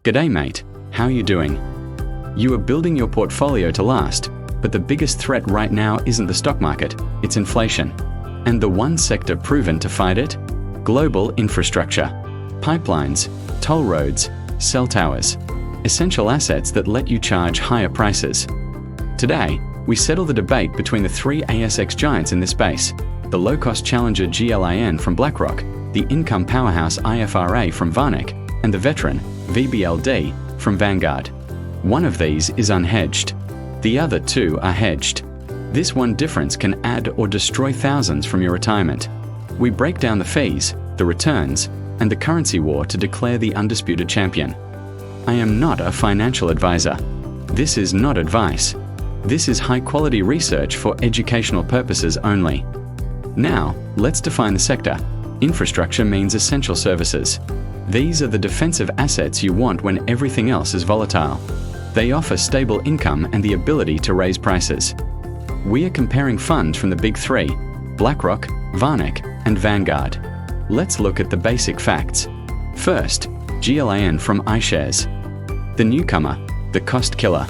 G'day mate, how you doing? You are building your portfolio to last, but the biggest threat right now isn't the stock market, it's inflation. And the one sector proven to fight it? Global infrastructure. Pipelines, toll roads, cell towers. Essential assets that let you charge higher prices. Today, we settle the debate between the three ASX giants in this space: the low-cost challenger GLIN from BlackRock, the income powerhouse IFRA from VanEck, and the veteran VBLD from Vanguard. One of these is unhedged. The other two are hedged. This one difference can add or destroy thousands from your retirement. We break down the fees, the returns, and the currency war to declare the undisputed champion. I am not a financial advisor. This is not advice. This is high-quality research for educational purposes only. Now, let's define the sector. Infrastructure means essential services. These are the defensive assets you want when everything else is volatile. They offer stable income and the ability to raise prices. We are comparing funds from the big three: BlackRock, VanEck, and Vanguard. Let's look at the basic facts. First, GLIN from iShares. The newcomer, the cost killer.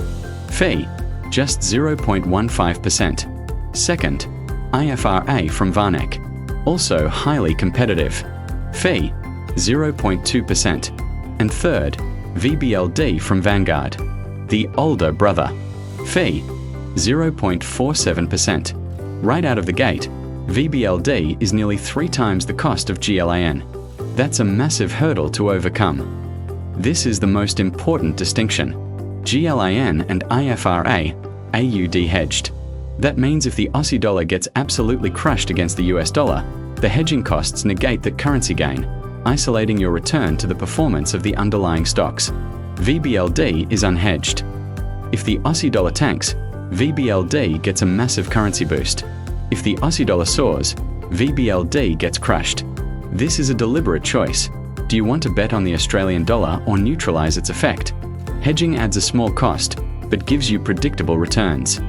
Fee, just 0.15%. Second, IFRA from VanEck. Also highly competitive. Fee, 0.2%. And third, VBLD from Vanguard. The older brother. Fee, 0.47%. Right out of the gate, VBLD is nearly 3 times the cost of GLIN. That's a massive hurdle to overcome. This is the most important distinction. GLIN and IFRA, AUD-Hedged. That means if the Aussie dollar gets absolutely crushed against the US dollar, the hedging costs negate the currency gain, isolating your return to the performance of the underlying stocks. VBLD is unhedged. If the Aussie dollar tanks, VBLD gets a massive currency boost. If the Aussie dollar soars, VBLD gets crushed. This is a deliberate choice. Do you want to bet on the Australian dollar or neutralize its effect? Hedging adds a small cost, but gives you predictable returns.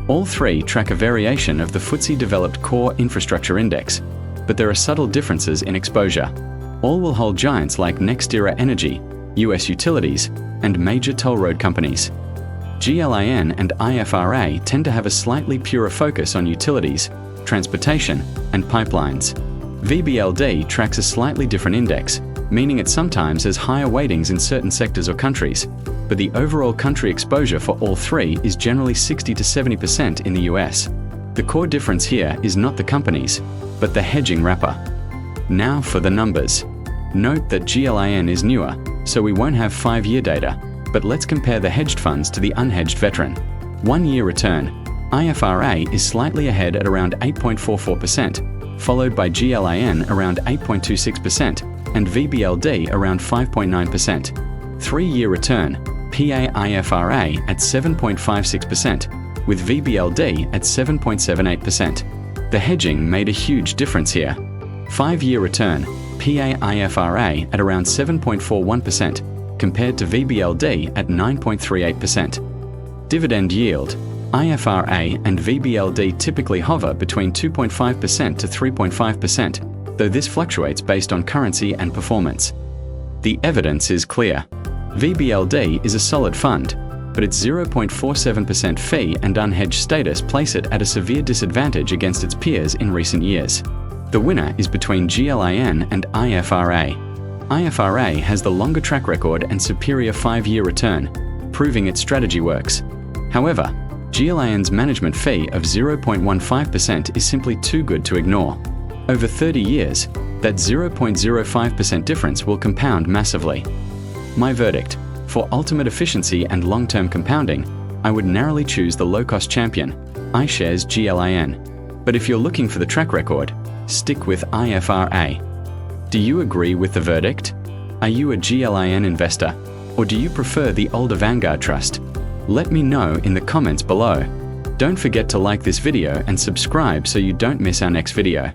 All three track a variation of the FTSE Developed Core Infrastructure Index, but there are subtle differences in exposure. All will hold giants like NextEra Energy, US utilities, and major toll road companies. GLIN and IFRA tend to have a slightly purer focus on utilities, transportation, and pipelines. VBLD tracks a slightly different index, meaning it sometimes has higher weightings in certain sectors or countries, but the overall country exposure for all three is generally 60 to 70% in the US. The core difference here is not the companies, but the hedging wrapper. Now for the numbers. Note that GLIN is newer, so we won't have 5-year data, but let's compare the hedged funds to the unhedged veteran. 1-year return. IFRA is slightly ahead at around 8.44%, followed by GLIN around 8.26% and VBLD around 5.9%. 3-year return. IFRA at 7.56%, with VBLD at 7.78%. The hedging made a huge difference here. 5-year return. IFRA at around 7.41%, compared to VBLD at 9.38%. Dividend yield. IFRA and VBLD typically hover between 2.5% to 3.5%, though this fluctuates based on currency and performance. The evidence is clear. VBLD is a solid fund, but its 0.47% fee and unhedged status place it at a severe disadvantage against its peers in recent years. The winner is between GLIN and IFRA. IFRA has the longer track record and superior 5-year return, proving its strategy works. However, GLIN's management fee of 0.15% is simply too good to ignore. Over 30 years, that 0.05% difference will compound massively. My verdict: for ultimate efficiency and long-term compounding, I would narrowly choose the low-cost champion, iShares GLIN. But if you're looking for the track record, stick with IFRA. Do you agree with the verdict? Are you a GLIN investor, or do you prefer the older Vanguard trust? Let me know in the comments below. Don't forget to like this video and subscribe so you don't miss our next video.